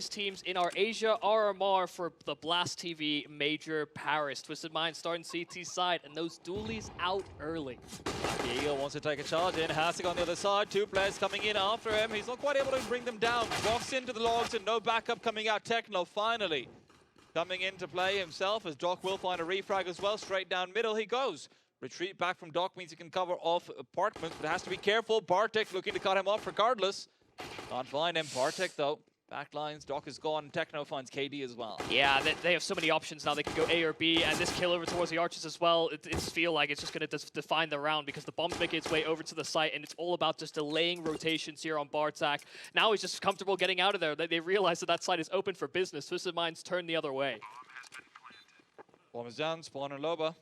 these teams in our Asia RMR for the Blast TV Major Paris. Twisted Minds starting CT side, and those dualies out early. Eagle wants to take a charge in. Hasek on the other side. Two players coming in after him. He's not quite able to bring them down. Walks into the logs and no backup coming out. Techno finally coming into play himself as Doc will find a refrag as well. Straight down middle he goes. Retreat back from Doc means he can cover off apartments, but has to be careful. Bartek looking to cut him off regardless. Can't find him. Bartek though. Backlines, Doc is gone. Techno finds KD as well. Yeah, they have so many options now. They can go A or B, and this kill over towards the archers as well. It's feel like it's just going to define the round because the bomb's making its way over to the site, and it's all about just delaying rotations here on Bartek. Now he's just comfortable getting out of there. They realize that that site is open for business. Twisted Minds turn the other way. Bomb is down. Spawn and Loba.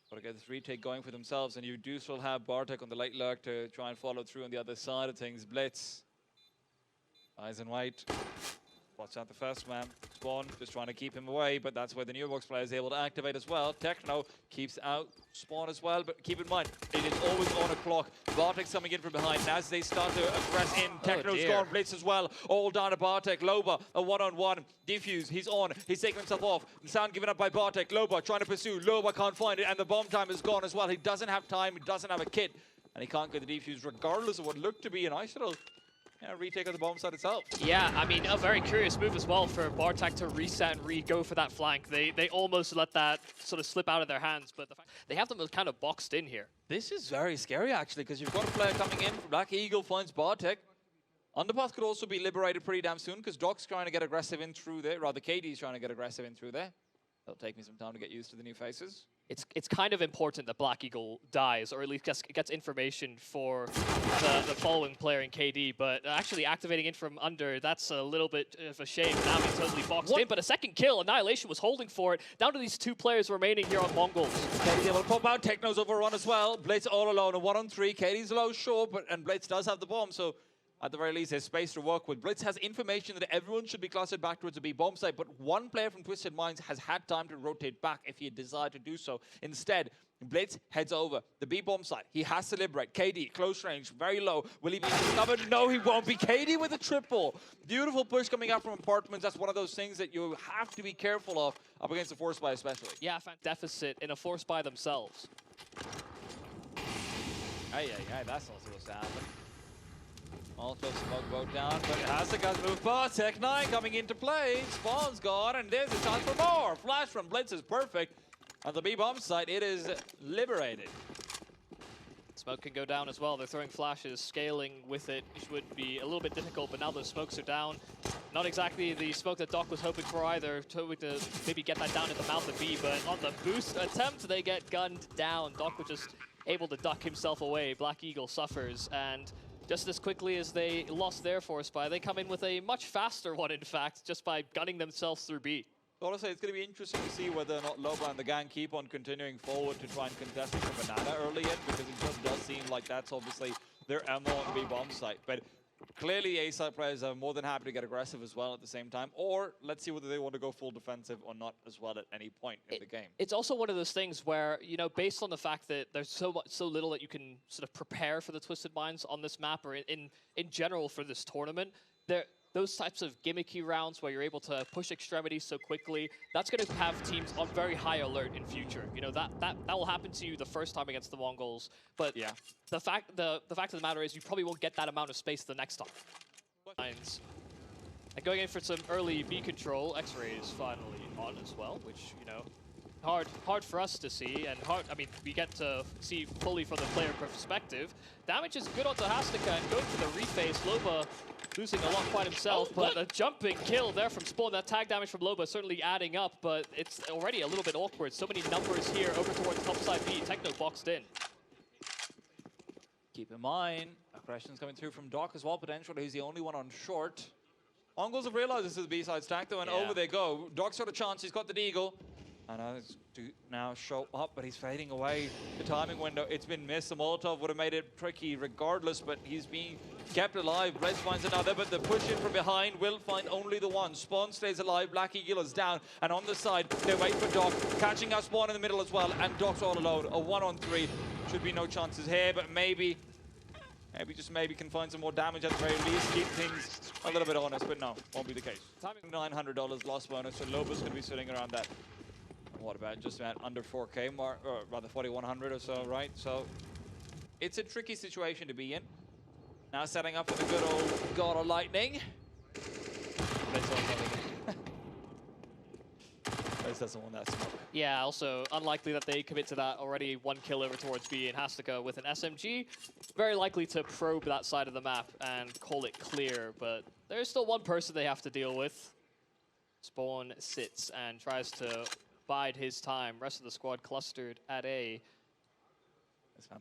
Got to get this retake going for themselves, and you do still have Bartek on the late lurk to try and follow through on the other side of things. Blitz. Eyes in white. Watch out the first man. Spawn just trying to keep him away, but that's where the new box player is able to activate as well. Techno keeps out Spawn as well, but keep in mind, it is always on a clock. Bartek's coming in from behind. And as they start to press in, Techno's gone. Blitz as well. All down to Bartek. Loba, a one-on-one. Defuse, he's on. He's taking himself off. The sound given up by Bartek. Loba trying to pursue. Loba can't find it, and the bomb time is gone as well. He doesn't have time. He doesn't have a kit, and he can't get the defuse regardless of what looked to be a nice little retake of the bomb side itself. Yeah, I mean, a very curious move as well for Bartek to reset and re-go for that flank. They almost let that sort of slip out of their hands, but the fact they have them kind of boxed in here. This is very scary, actually, because you've got a player coming in. Black Eagle finds Bartek. Underpath could also be liberated pretty damn soon, because Doc's trying to get aggressive in through there. Rather, KD's trying to get aggressive in through there. It'll take me some time to get used to the new faces. It's kind of important that Black Eagle dies, or at least gets information for the following player in KD, but actually activating in from under, that's a little bit of a shame. Now he's totally boxed in, but a second kill. Annihilation was holding for it. Down to these two players remaining here on Mongolz. KD's able to pop out. Techno's overrun as well. Blitz all alone, a 1-on-3. KD's low, sure, and Blitz does have the bomb, so at the very least, there's space to work with. Blitz has information that everyone should be clustered back towards the B bomb site, but one player from Twisted Minds has had time to rotate back if he had desired to do so. Instead, Blitz heads over the B bomb site. He has to liberate. KD, close range, very low. Will he be discovered? No, he won't be. KD with a triple. Beautiful push coming out from apartments. That's one of those things that you have to be careful of up against the force buy especially. Yeah, deficit in a force buy themselves. Hey, that's also what's happening. Also smoke boat down, but Hasek has moved past. Tech 9 coming into play. Spawn's gone, and there's a chance for more. Flash from Blitz is perfect. On the B-bomb site, it is liberated. Smoke can go down as well. They're throwing flashes. Scaling with it would be a little bit difficult, but now those smokes are down. Not exactly the smoke that Doc was hoping for either. Hoping to maybe get that down at the mouth of B, but on the boost attempt, they get gunned down. Doc was just able to duck himself away. Black Eagle suffers, and just as quickly as they lost their force buy, they come in with a much faster one, in fact, just by gunning themselves through B. Honestly, it's going to be interesting to see whether or not Loba and the gang keep on continuing forward to try and contest it from Banana early in, because it just does seem like that's obviously their MO on the B-bomb site. But clearly, A-side players are more than happy to get aggressive as well at the same time, or let's see whether they want to go full defensive or not as well at any point in the game. It's also one of those things where, you know, based on the fact that there's so little that you can sort of prepare for the Twisted Minds on this map, or in general for this tournament, those types of gimmicky rounds where you're able to push extremities so quickly, that's going to have teams on very high alert in future. You know, that will happen to you the first time against the Mongolz, but yeah, the fact of the matter is you probably won't get that amount of space the next time. And going in for some early B control, X-ray is finally on as well, which, you know, hard for us to see, and I mean, we get to see fully from the player perspective. Damage is good onto Hastika, and going for the reface. Loba losing a lot quite himself, but a jumping kill there from Spawn. That tag damage from Loba certainly adding up, but it's already a little bit awkward. So many numbers here over towards topside B. Techno boxed in. Keep in mind, aggression's coming through from Doc as well, potentially. He's the only one on short. Mongolz have realized this is the B-side stack, though, and over they go. Doc's got a chance. He's got the Deagle. And to now show up, but he's fading away. The timing window, it's been missed. The Molotov would have made it tricky regardless, but he's being kept alive. Blitz finds another, but the push in from behind will find only the one. Spawn stays alive, Black Eagle is down, and on the side, they wait for Doc, catching out Spawn in the middle as well, and Doc's all alone. A 1-on-3. Should be no chances here, but maybe Maybe can find some more damage at the very least, keep things a little bit honest, but no, won't be the case. $900 loss bonus, so Loba's going to be sitting around that. What about just about under 4K mark, or rather 4,100 or so, right? So it's a tricky situation to be in. Now setting up for the good old God of Lightning. Doesn't want that smoke. Yeah, also unlikely that they commit to that. Already one kill over towards B, and Hastika with an SMG. Very likely to probe that side of the map and call it clear, but there's still one person they have to deal with. Spawn sits and tries to bide his time. Rest of the squad clustered at A.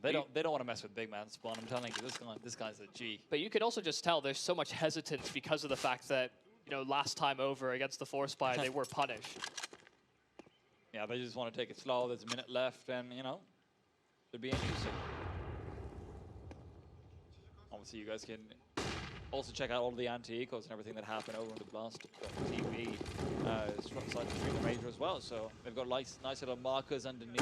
They don't want to mess with big man Spawn. I'm telling you, this guy's a G. But you can also just tell there's so much hesitance because of the fact that, you know, last time over against the Force Spy, they were punished. Yeah, they just want to take it slow. There's a minute left, and, you know, should be interesting. Obviously, you guys can also check out all of the anti-ecos and everything that happened over on the Blast.tv stream the major as well. So they've got nice little markers underneath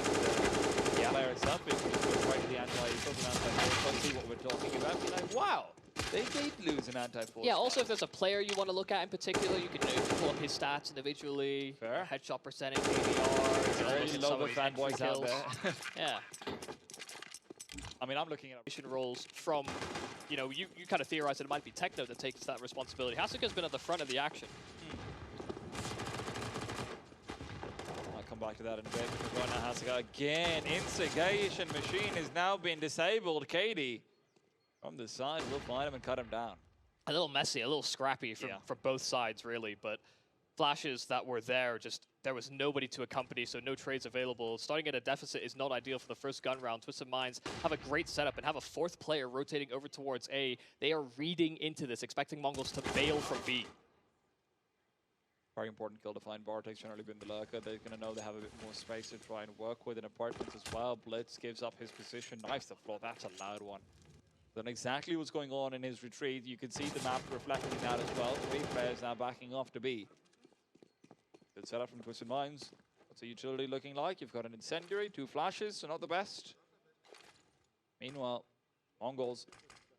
the player itself. If you go right to the anti-ecos and anti-force, see what we're talking about. You're like, wow, they did lose an anti-force. Yeah, also if there's a player you want to look at in particular, you can pull up his stats individually. Fair. Headshot percentage, ADR. Very low fanboys out there. Yeah. I mean, I'm looking at roles from, you know, you kind of theorize that it might be Techno that takes that responsibility. Hasika's been at the front of the action. I'll come back to that in a bit. Because right now, Hasika again, instigation machine is now being disabled. Katie from the side will find him and cut him down. A little messy, a little scrappy from both sides, really, but flashes that were there, just there was nobody to accompany, so no trades available. Starting at a deficit is not ideal for the first gun round. Twisted Minds have a great setup and have a fourth player rotating over towards A. They are reading into this, expecting Mongolz to bail from B. Very important kill to find. Bartek's generally been the lurker. They're going to know they have a bit more space to try and work with in apartments as well. Blitz gives up his position, knifes the floor. That's a loud one. Then exactly what's going on in his retreat. You can see the map reflecting that as well. 3 players now backing off to B. Good setup from Twisted Minds. What's the utility looking like? You've got an incendiary, 2 flashes, so not the best. Meanwhile, Mongolz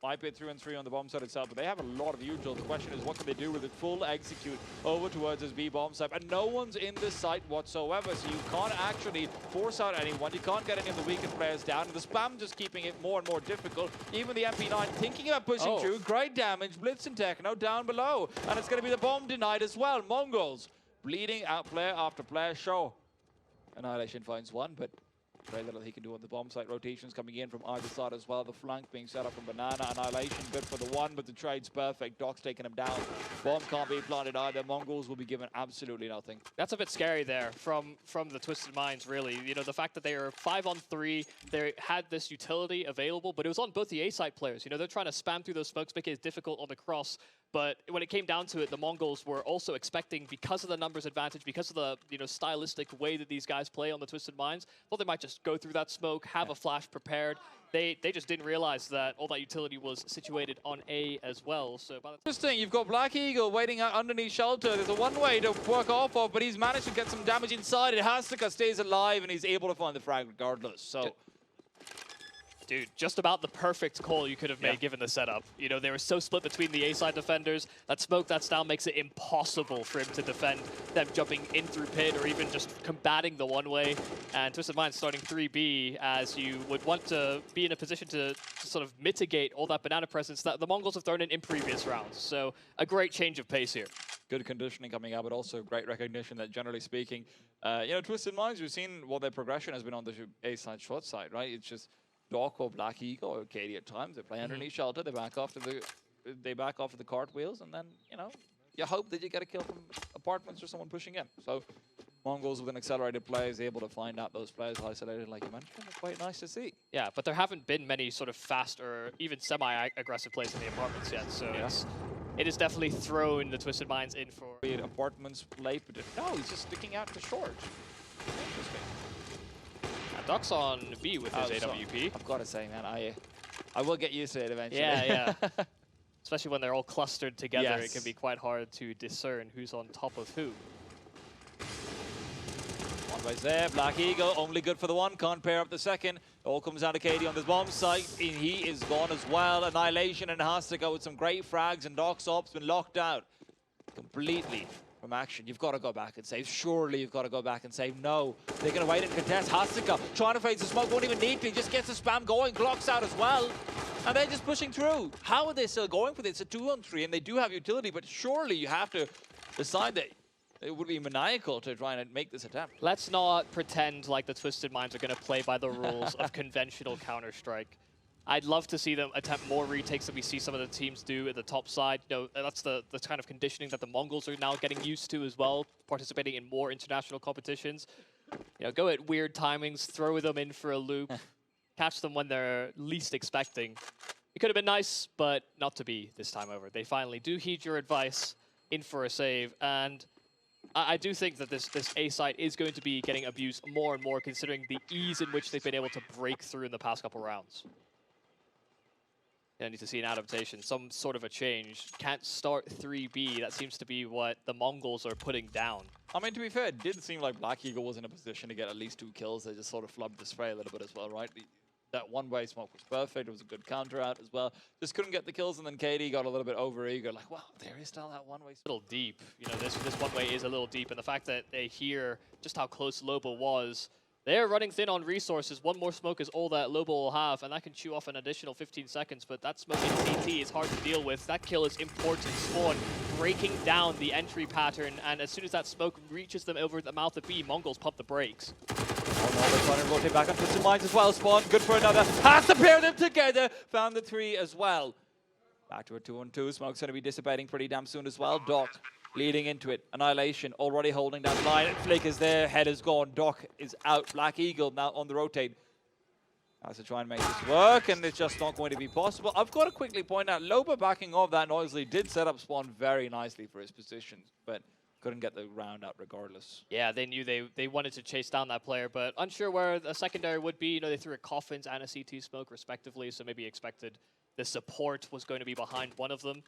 might be 3 and 3 on the bomb site itself, but they have a lot of util. The question is, what can they do with it? Full execute over towards this B bomb site, and no one's in this site whatsoever, so you can't actually force out anyone. You can't get any of the weaker players down, and the spam just keeping it more and more difficult. Even the MP9 thinking about pushing through. Great damage, Blitz and Techno down below, and it's going to be the bomb denied as well. Mongolz bleeding out player after player. Show Annihilation finds one, but very little he can do on the bomb site. Rotations coming in from either side as well. The flank being set up from Banana. Annihilation good for the one, but the trade's perfect. Doc's taking him down. Bomb can't be planted either. Mongolz will be given absolutely nothing. That's a bit scary there from the Twisted Minds, really. You know, the fact that they are 5 on 3, they had this utility available, but it was on both the A side players. You know, they're trying to spam through those smokes, make it difficult on the cross. But when it came down to it, the Mongolz were also expecting, because of the numbers advantage, because of the, you know, stylistic way that these guys play on the Twisted Minds, thought they might just go through that smoke, have a flash prepared. They just didn't realize that all that utility was situated on A as well. So by the interesting, you've got Black Eagle waiting out underneath shelter. There's a one way to work off of, but he's managed to get some damage inside it. Hastika stays alive, and he's able to find the frag regardless. So. Dude, just about the perfect call you could have made given the setup. You know, they were so split between the A-side defenders. That smoke that's down makes it impossible for him to defend them jumping in through pit or even just combating the one-way. And Twisted Minds starting 3B as you would want to be in a position to sort of mitigate all that banana presence that the Mongolz have thrown in previous rounds. So a great change of pace here. Good conditioning coming out, but also great recognition that generally speaking, you know, Twisted Minds, we've seen what their progression has been on the A-side short side, right? It's just Doc or Black Eagle or Katie at times. They play underneath shelter. They back off to the cartwheels, and then, you know, you hope that you get a kill from apartments or someone pushing in. So Mongolz with an accelerated play is able to find out those players isolated, like you mentioned. It's quite nice to see. Yeah, but there haven't been many sort of fast or even semi-aggressive plays in the apartments yet. So it is definitely thrown the Twisted Minds in for apartments play, but no, he's just sticking out to short. Interesting. Doc's on B with his AWP. I've got to say, man, I will get used to it eventually. Yeah, yeah. Especially when they're all clustered together, it can be quite hard to discern who's on top of who. One by there, Black Eagle, only good for the one, can't pair up the second. All comes down to KD on this bomb site, and he is gone as well. Annihilation and has to go with some great frags, and Doc's op's been locked out completely from action. You've got to go back and save. Surely you've got to go back and save. No, they're going to wait and contest. Hasika trying to phase the smoke, won't even need to. He just gets the spam going. Glock's out as well. And they're just pushing through. How are they still going for this? It's a 2-on-3, and they do have utility, but surely you have to decide that it would be maniacal to try and make this attempt. Let's not pretend like the Twisted Minds are going to play by the rules of conventional Counter-Strike. I'd love to see them attempt more retakes than we see some of the teams do at the top side. You know, that's the kind of conditioning that the Mongols are now getting used to as well, participating in more international competitions. You know, go at weird timings, throw them in for a loop, catch them when they're least expecting. It could have been nice, but not to be this time over. They finally do heed your advice, in for a save, and I do think that this A side is going to be getting abused more and more, considering the ease in which they've been able to break through in the past couple rounds. I need to see an adaptation, some sort of a change. Can't start 3B. That seems to be what the Mongols are putting down. I mean, to be fair, it did seem like Black Eagle was in a position to get at least 2 kills. They just sort of flubbed the spray a little bit as well, right? That one-way smoke was perfect. It was a good counter out as well. Just couldn't get the kills, and then KD got a little bit over-eager. Like, wow, there is still that one-way. A little deep. You know, this one-way is a little deep, and the fact that they hear just how close Lobo was, they're running thin on resources. One more smoke is all that Lobo will have, and that can chew off an additional 15 seconds, but that smoke in CT is hard to deal with. That kill is important. Spawn breaking down the entry pattern, and as soon as that smoke reaches them over the mouth of B, Mongols pump the brakes. Oh no, they're trying to rotate back on Twisted Minds as well. Spawn, good for another. Has to pair them together. Found the 3 as well. Back to a 2-on-2. Smoke's going to be dissipating pretty damn soon as well. Doc leading into it. Annihilation already holding down the line. Flick is there. Head is gone. Doc is out. Black Eagle now on the rotate. Has to try and make this work, and it's just not going to be possible. I've got to quickly point out, Loba backing off that noisily did set up Spawn very nicely for his position, but couldn't get the round out regardless. Yeah, they knew they wanted to chase down that player, but unsure where the secondary would be. You know, they threw a coffins and a CT smoke respectively, so maybe expected the support was going to be behind one of them.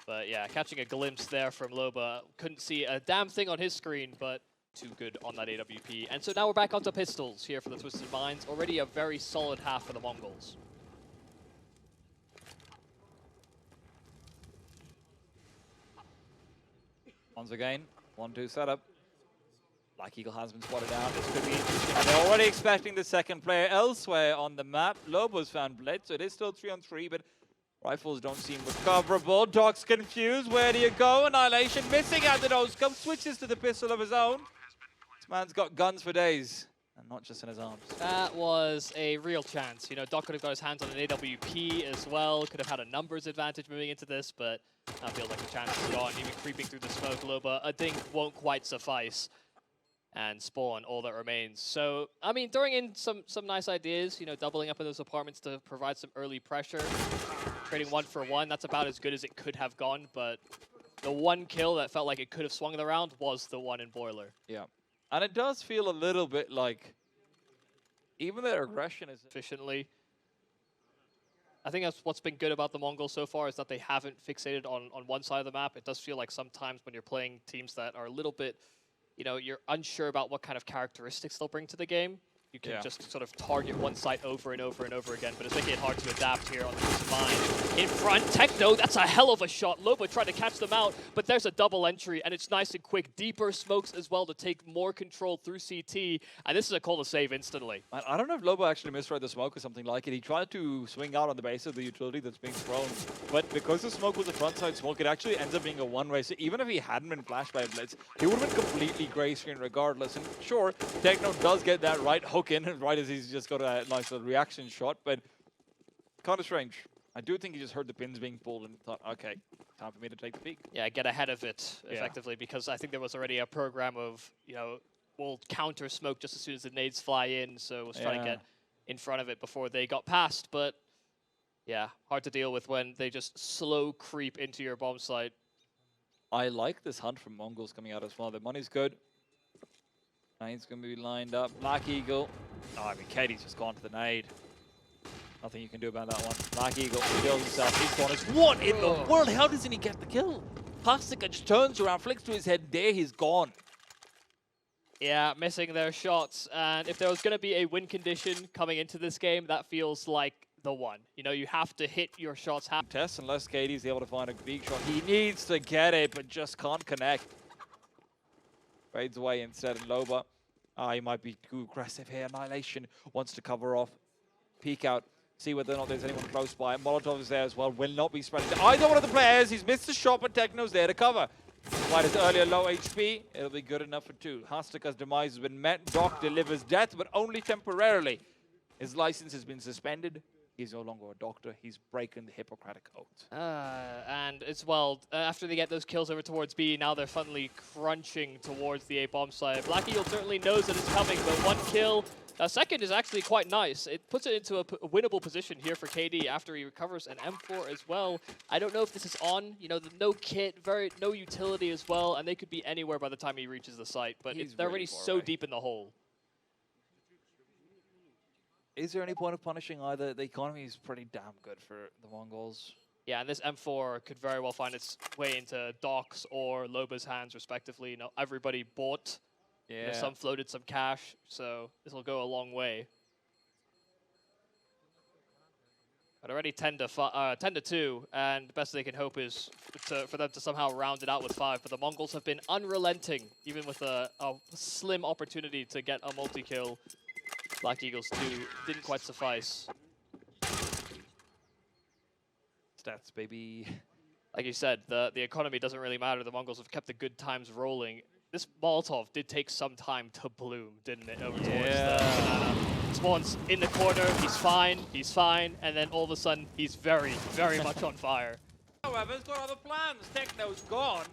But yeah, catching a glimpse there from Loba. Couldn't see a damn thing on his screen, but too good on that AWP. And so now we're back onto pistols here for the Twisted Minds. Already a very solid half for the Mongols. Once again, 1-2 setup. Black Eagle has been spotted down. This could be interesting. And they're already expecting the second player elsewhere on the map. Lobo's found Blitz, so it is still 3-on-3, but rifles don't seem recoverable. Doc's confused. Where do you go? Annihilation missing out the nose. Comes switches to the pistol of his own. This man's got guns for days, and not just in his arms. That was a real chance. You know, Doc could have got his hands on an AWP as well. Could have had a numbers advantage moving into this, but I feel like the chance is gone. Even creeping through the smoke, Loba, a dink won't quite suffice. And Spawn, all that remains. So, I mean, throwing in some nice ideas, you know, doubling up in those apartments to provide some early pressure. Trading 1 for 1, that's about as good as it could have gone, but the one kill that felt like it could have swung the round was the one in Boiler. Yeah. And it does feel a little bit like even their aggression is efficiently. I think that's what's been good about the Mongols so far is that they haven't fixated on one side of the map. It does feel like sometimes when you're playing teams that are a little bit, you know, you're unsure about what kind of characteristics they'll bring to the game. You can just sort of target one site over and over and over again, but it's making it hard to adapt here on this mine. In front, Techno, that's a hell of a shot. Loba tried to catch them out, but there's a double entry, and it's nice and quick. Deeper smokes as well to take more control through CT, and this is a call to save instantly. I don't know if Loba actually misread the smoke or something like it. He tried to swing out on the base of the utility that's being thrown, but because the smoke was a frontside smoke, it actually ends up being a one-way. So even if he hadn't been flashed by a blitz, he would have been completely gray screen regardless. And sure, Techno does get that right hook in, right as he's just got a nice little reaction shot, but kind of strange. I do think he just heard the pins being pulled and thought, okay, time for me to take the peek. Yeah, get ahead of it effectively, because I think there was already a program of, you know, we'll counter smoke just as soon as the nades fly in, so was trying to get in front of it before they got past, but yeah, hard to deal with when they just slow creep into your bomb site. I like this hunt from Mongols coming out as well. The money's good. Nade's going to be lined up. Black Eagle. Oh, I mean, Katie's just gone to the nade. Nothing you can do about that one. Black Eagle kills himself. He's gone. What in the world? How doesn't he get the kill? Pastica just turns around, flicks to his head. There he's gone. Yeah, missing their shots. And if there was going to be a win condition coming into this game, that feels like the one. You know, you have to hit your shots. Test unless KD's able to find a big shot. He needs to get it, but just can't connect. Fades away instead, and Loba. He might be too aggressive here. Annihilation wants to cover off. Peek out. See whether or not there's anyone close by. Molotov is there as well. Will not be spreading to either one of the players. He's missed the shot, but Techno's there to cover. Despite his earlier low HP, it'll be good enough for two. Hastaka's demise has been met. Doc delivers death, but only temporarily. His license has been suspended. He's no longer a doctor. He's breaking the Hippocratic Oath. And as well, after they get those kills over towards B, now they're finally crunching towards the A bomb side. Black Eagle certainly knows that it's coming, but one kill. Second is actually quite nice. It puts it into a winnable position here for KD after he recovers an M4 as well. I don't know if this is on, you know, the no kit, no utility as well, and they could be anywhere by the time he reaches the site, but they're already so deep in the hole. Is there any point of punishing either? The economy is pretty damn good for the Mongolz. Yeah, and this M4 could very well find its way into Doc's or Loba's hands, respectively. You know, everybody bought. Yeah. You know, some floated some cash, so this will go a long way. But already 10 to 2, and the best they can hope is for them to somehow round it out with 5. But the Mongols have been unrelenting, even with a slim opportunity to get a multi-kill. Black Eagles didn't quite suffice. Stats, baby. Like you said, the economy doesn't really matter. The Mongols have kept the good times rolling. This Molotov did take some time to bloom, didn't it? Over towards the banana. Spawn's in the corner, he's fine, and then all of a sudden, he's very, very much on fire. However, he's got other plans. Techno's gone.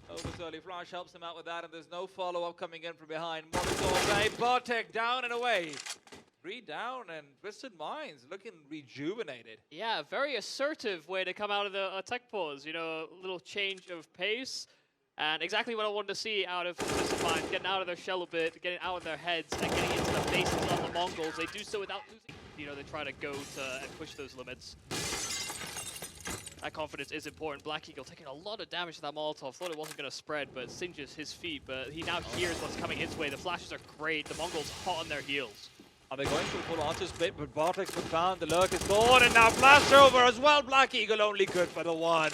Loba's early flash helps him out with that, and there's no follow-up coming in from behind. Mongolz, Bartek down and away. 3 down, and Twisted Minds looking rejuvenated. Yeah, very assertive way to come out of the tech pause. You know, a little change of pace. And exactly what I wanted to see out of Twisted Minds, getting out of their shell a bit, getting out of their heads, and getting into the faces of the Mongols. They do so without losing. You know, they try to go and push those limits. That confidence is important. Black Eagle taking a lot of damage to that Molotov. Thought it wasn't going to spread, but it singes his feet. But he now hears what's coming his way. The flashes are great. The Mongols hot on their heels. Are they going for a full onto split? But Bartek's been found. The lurk is gone, and now blast over as well. Black Eagle only good for the one.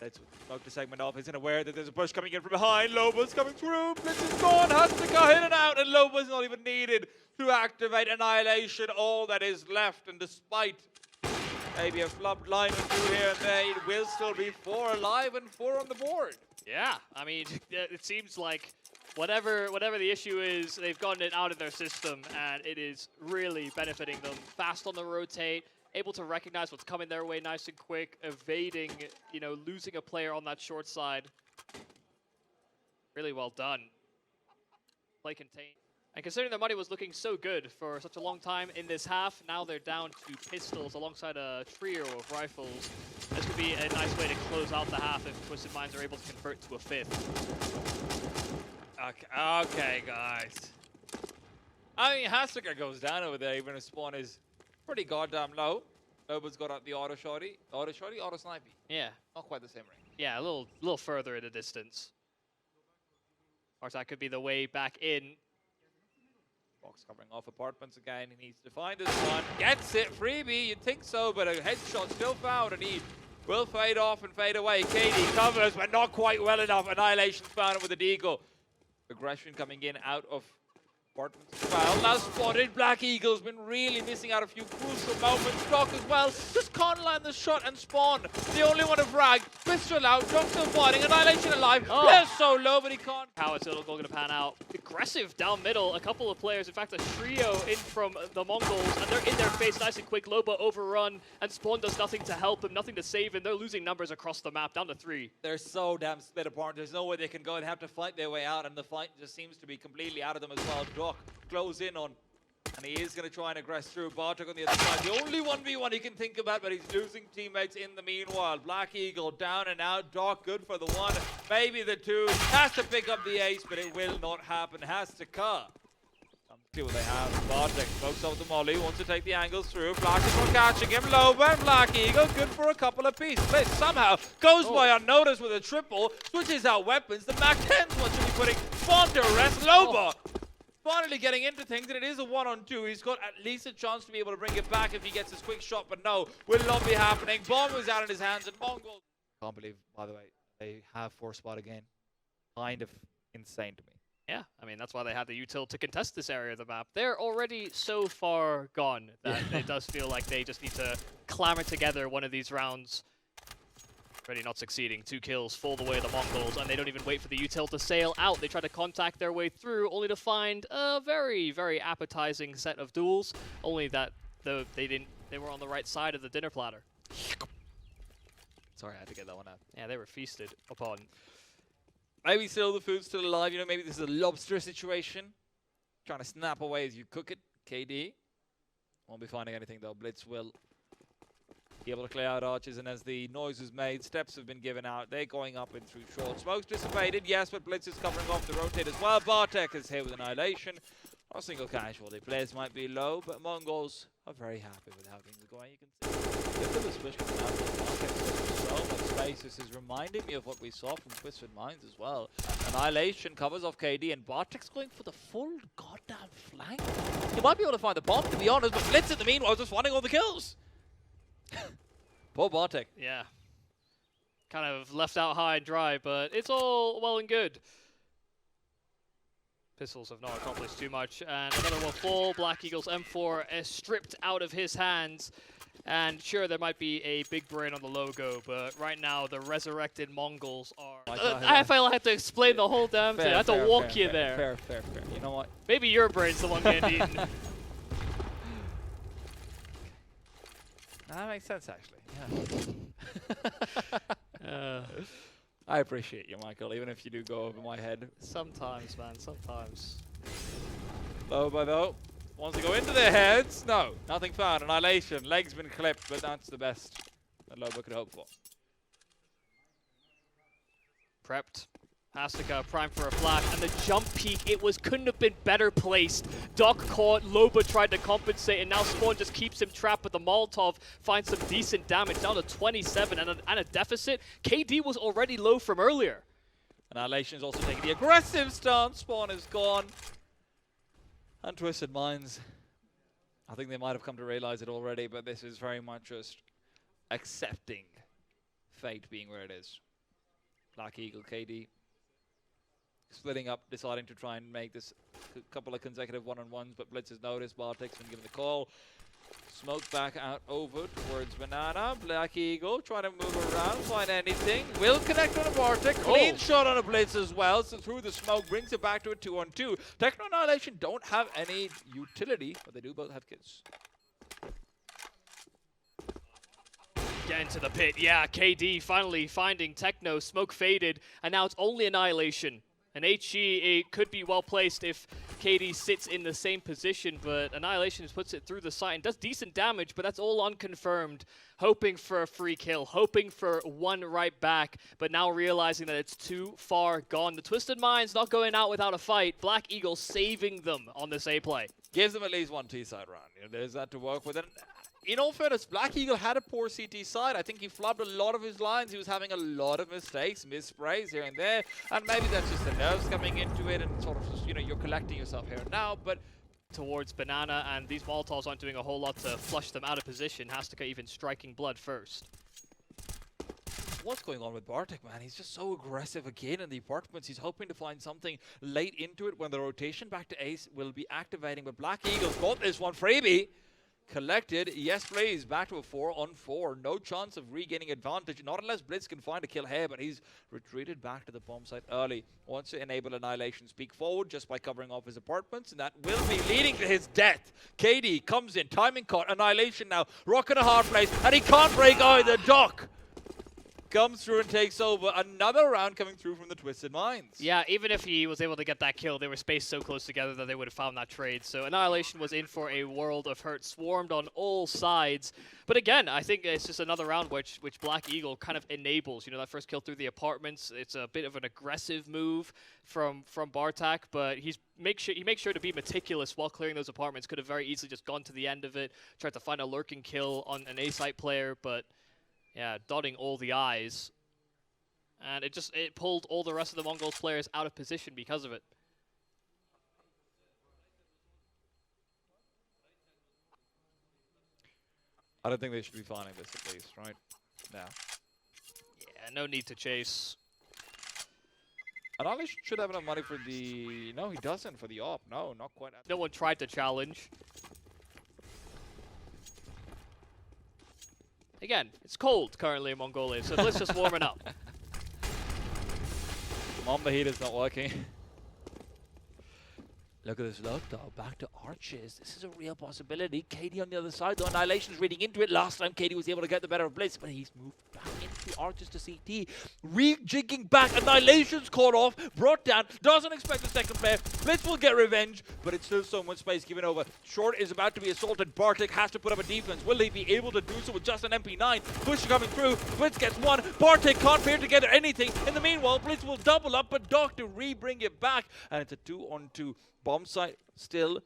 Let's smoke the segment off. Isn't aware that there's a push coming in from behind. Loba's coming through. Blitz is gone. Hastaka in and out, and Loba's not even needed to activate Annihilation. All that is left, and despite maybe a flop line or two here and there, it will still be 4 alive and 4 on the board. Yeah, I mean, it seems like whatever the issue is, they've gotten it out of their system, and it is really benefiting them. Fast on the rotate, able to recognize what's coming their way nice and quick, evading, you know, losing a player on that short side. Really well done. Play contained. And considering their money was looking so good for such a long time in this half, now they're down to pistols alongside a trio of rifles. This could be a nice way to close out the half if Twisted Minds are able to convert to a 5th. Okay, guys. I mean, Hastaka goes down over there, even if spawn is pretty goddamn low. Loba's got out the auto shotty. Auto snipey. Yeah. Not quite the same range. Yeah, a little further in the distance. Or that could be the way back in. Fox covering off apartments again. He needs to find this one. Gets it. Freebie, you'd think so, but a headshot still found, and he will fade off and fade away. KD covers, but not quite well enough. Annihilation found him with a deagle. Aggression coming in out of apartments as well. Now spotted. Black Eagle's been really missing out a few crucial moments. Doc as well. Just can't land the shot and spawn. The only one to frag. Pistol out. Doc still fighting. Annihilation alive. Oh. They're so low, but he can't. How it's all going to pan out. Aggressive down middle. A couple of players, in fact, a trio in from the Mongols, and they're in their face nice and quick. Loba overrun, and Spawn does nothing to help him, nothing to save him. They're losing numbers across the map, down to 3. They're so damn split apart. There's no way they can go. They have to fight their way out, and the fight just seems to be completely out of them as well. Doc close in on, and he is going to try and aggress through. Bartek on the other side. The only 1v1 he can think about, but he's losing teammates in the meanwhile. Black Eagle down and out. Doc good for the 1, maybe the 2. Has to pick up the ace, but it will not happen. Has to cut. See what they have. Bartek smokes off the molly, wants to take the angles through. Flash is for catching him. Loba and Black Eagle, good for a couple of pieces. Blitz somehow goes by unnoticed with a triple, switches out weapons. The Mac 10's one should be putting Spawn to rest. Loba finally getting into things, and it is a 1-on-2. He's got at least a chance to be able to bring it back if he gets his quick shot, but no, will not be happening. Bomb is out in his hands, and Mongolz. Can't believe, by the way, they have 4-spot again. Kind of insane to me. Yeah, I mean, that's why they had the util to contest this area of the map. They're already so far gone that it does feel like they just need to clamor together one of these rounds. Already not succeeding. 2 kills fall the way of the Mongolz, and they don't even wait for the util to sail out. They try to contact their way through, only to find a very, very appetizing set of duels. Only that they were on the right side of the dinner platter. Sorry, I had to get that one out. Yeah, they were feasted upon. Maybe still the food's still alive. You know, maybe this is a lobster situation. Trying to snap away as you cook it. KD won't be finding anything though. Blitz will be able to clear out arches, and as the noise is made, steps have been given out. They're going up and through short. Smoke's dissipated, yes, but Blitz is covering off the rotate as well. Bartek is here with annihilation. Not a single casualty. Players might be low, but Mongolz are very happy with how things are going. You can see look at the switch coming out of the Bartek. So much space. This is reminding me of what we saw from Twisted Minds as well. Annihilation covers off KD, and Bartek's going for the full goddamn flank. He might be able to find the bomb, to be honest, but Blitz in the meanwhile just finding all the kills. Poor Bartek. Yeah. Kind of left out high and dry, but it's all well and good. Pistols have not accomplished too much, and another one fall. Black Eagle's M4 is stripped out of his hands. And sure, there might be a big brain on the logo, but right now the resurrected Mongolz are... I feel I have to explain the whole damn thing. I have to walk you there. Fair. You know what? Maybe your brain's the one getting eaten. That makes sense, actually. Yeah. I appreciate you, Michael, even if you do go over my head. Sometimes, man, sometimes. Loba, though, wants to go into their heads. No, nothing found. Annihilation. Leg's been clipped, but that's the best that Loba could hope for. Prepped. Hastika primed for a flash, and the jump peak, couldn't have been better placed. Doc caught, Loba tried to compensate, and now Spawn just keeps him trapped, but the Molotov finds some decent damage, down to 27 and a deficit. KD was already low from earlier. Annihilation is also taking the aggressive stance. Spawn is gone. And Twisted Minds, I think they might have come to realize it already, but this is very much just accepting fate being where it is. Black Eagle, KD. Splitting up, deciding to try and make this a couple of consecutive one-on-ones, but Blitz has noticed. Bartek's been given the call. Smoke back out over towards Banana. Black Eagle trying to move around, find anything. Will connect on a Bartek. Clean shot on a Blitz as well. So through the smoke, brings it back to a 2-on-2. Techno Annihilation don't have any utility, but they do both have kills. Get into the pit. Yeah, KD finally finding Techno. Smoke faded, and now it's only Annihilation. And HE could be well placed if KD sits in the same position, but Annihilation puts it through the site and does decent damage, but that's all unconfirmed. Hoping for a free kill, hoping for one right back, but now realizing that it's too far gone. The Twisted Minds not going out without a fight. Black Eagle saving them on this A play. Gives them at least one T-side round. You know, there's that to work with. And in all fairness, Black Eagle had a poor CT side. I think he flubbed a lot of his lines. He was having a lot of mistakes, missprays here and there. And maybe that's just the nerves coming into it and sort of just, you know, you're collecting yourself here and now. But towards Banana, and these Molotovs aren't doing a whole lot to flush them out of position. Hastika even striking blood first. What's going on with Bartek, man? He's just so aggressive again in the apartments. He's hoping to find something late into it when the rotation back to Ace will be activating. But Black Eagle's got this one. Freebie collected. Yes, please. Back to a 4-on-4. No chance of regaining advantage. Not unless Blitz can find a kill here, but he's retreated back to the bomb site early. Wants to enable Annihilation's peek forward just by covering off his apartments, and that will be leading to his death. KD comes in. Timing caught. Annihilation now. Rock in a hard place, and he can't break either. Doc comes through and takes over. Another round coming through from the Twisted Minds. Yeah, even if he was able to get that kill, they were spaced so close together that they would have found that trade. So Annihilation was in for a world of hurt, swarmed on all sides. But again, I think it's just another round which Black Eagle kind of enables. You know, that first kill through the apartments, it's a bit of an aggressive move from Bartek, but he makes sure to be meticulous while clearing those apartments. Could have very easily just gone to the end of it, tried to find a lurking kill on an A-site player, but yeah, dotting all the I's. And it pulled all the rest of the Mongolz players out of position because of it. I don't think they should be finding this at least, right? No. Yeah, no need to chase. Astralis should have enough money for the... No, he doesn't for the op. No, not quite. No one tried to challenge. Again, it's cold currently in Mongolia, so let's just warm it up. Mamba heat is not working. Look at this look though, back to Arches. This is a real possibility. KD on the other side though, Annihilation's reading into it. Last time KD was able to get the better of Blitz, but he's moved back into Arches to CT. Rejigging back, Annihilation's caught off, brought down, doesn't expect the second player. Blitz will get revenge, but it's still so much space given over. Short is about to be assaulted. Bartek has to put up a defense. Will he be able to do so with just an MP9? Push coming through, Blitz gets one. Bartek can't pair together anything. In the meanwhile, Blitz will double up, but Doc to re-bring it back, and it's a 2-on-2. Bomb site still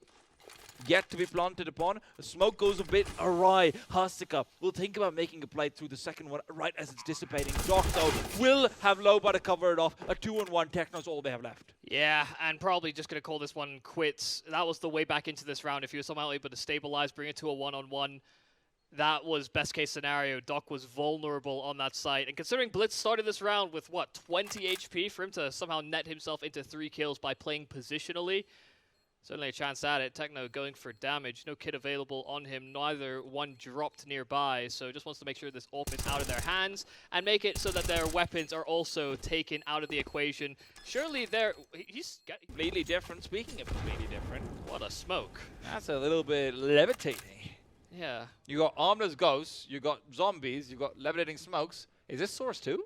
yet to be planted upon. The smoke goes a bit awry. Hastika will think about making a play through the second one right as it's dissipating. Doc, though, will have Loba to cover it off. A 2-on-1. Techno's all they have left. Yeah, and probably just going to call this one quits. That was the way back into this round. If he was somehow able to stabilize, bring it to a 1-on-1, that was best case scenario. Doc was vulnerable on that site. And considering Blitz started this round with, what, 20 HP, for him to somehow net himself into 3 kills by playing positionally, certainly a chance at it. Techno going for damage. No kit available on him. Neither one dropped nearby. So just wants to make sure this AWP is out of their hands and make it so that their weapons are also taken out of the equation. Surely he's Completely different. Speaking of completely different. What a smoke. That's a little bit levitating. Yeah. You got armless ghosts. You got zombies. You got levitating smokes. Is this Source 2?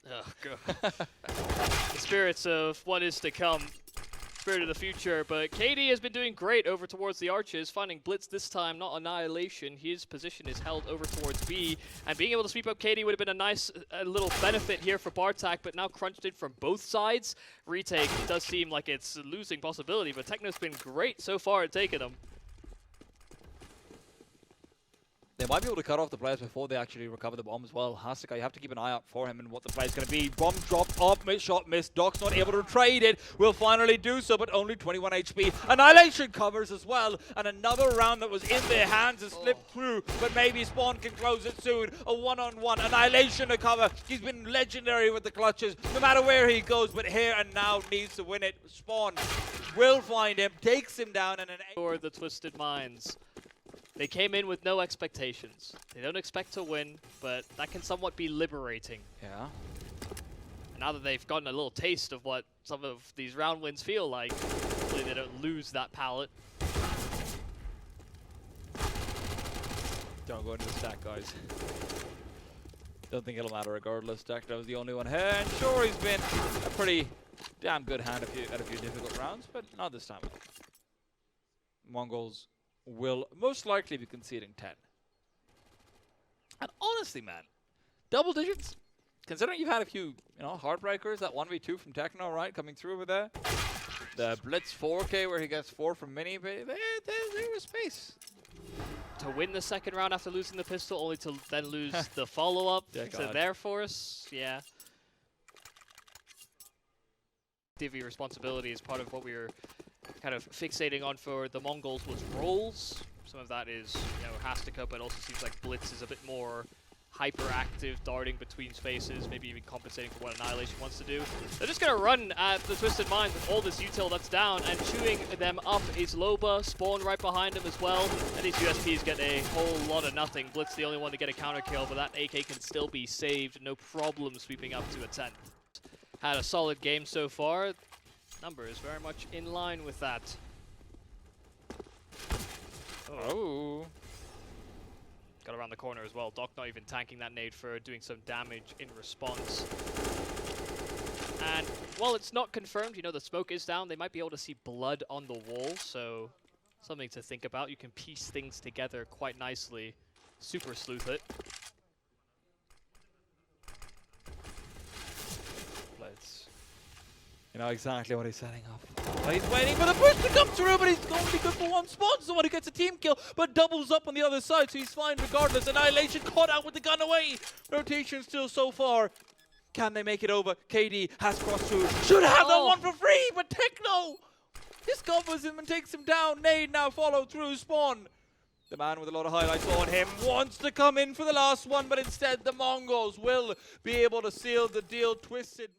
Oh, God. The spirits of what is to come. Spirit of the future, but KD has been doing great over towards the Arches, finding Blitz this time, not Annihilation. His position is held over towards B, and being able to sweep up KD would have been a nice little benefit here for Bartek, but now crunched in from both sides. Retake does seem like it's a losing possibility, but Techno's been great so far at taking them. They might be able to cut off the players before they actually recover the bomb as well. Hastika, you have to keep an eye out for him and what the play is going to be. Bomb dropped off, shot missed. Doc's not able to trade it. Will finally do so, but only 21 HP. Annihilation covers as well. And another round that was in their hands has slipped through, but maybe Spawn can close it soon. A 1-on-1. Annihilation to cover. He's been legendary with the clutches, no matter where he goes, but here and now needs to win it. Spawn will find him, takes him down, and For the Twisted Minds. They came in with no expectations. They don't expect to win, but that can somewhat be liberating. Yeah. And now that they've gotten a little taste of what some of these round wins feel like, hopefully they don't lose that palate. Don't go into the stack, guys. Don't think it'll matter regardless. Techno was the only one here, and sure, he's been a pretty damn good hand at a few difficult rounds, but not this time. Mongolz will most likely be conceding 10. And honestly, man, double digits, considering you've had a few, heartbreakers, that 1v2 from Techno, right, coming through over there. The Blitz 4K where he gets 4 from Mini, there was space. To win the second round after losing the pistol, only to then lose the follow-up to their force, yeah. Divi responsibility is part of what we were kind of fixating on for the Mongolz was roles. Some of that is, Hastika, but also seems like Blitz is a bit more hyperactive, darting between spaces, maybe even compensating for what Annihilation wants to do. They're just going to run at the Twisted Minds with all this util that's down, and chewing them up is Loba, Spawn right behind him as well, and these USPs get a whole lot of nothing. Blitz the only one to get a counter kill, but that AK can still be saved, no problem sweeping up to a 10. Had a solid game so far. Numbers very much in line with that. Oh. Got around the corner as well. Doc not even tanking that nade for doing some damage in response. And while it's not confirmed, you know, the smoke is down, they might be able to see blood on the wall, so something to think about. You can piece things together quite nicely. Super sleuth it. Let's... You know exactly what he's setting up. He's waiting for the push to come through, but he's only good for one spawn. Someone who gets a team kill, but doubles up on the other side, so he's fine regardless. Annihilation caught out with the gun away. Rotation still so far. Can they make it over? KD has crossed through. Should have that one for free, but Techno discovers him and takes him down. Nade now follow through spawn. The man with a lot of highlights on him wants to come in for the last one, but instead the Mongolz will be able to seal the deal. Twisted.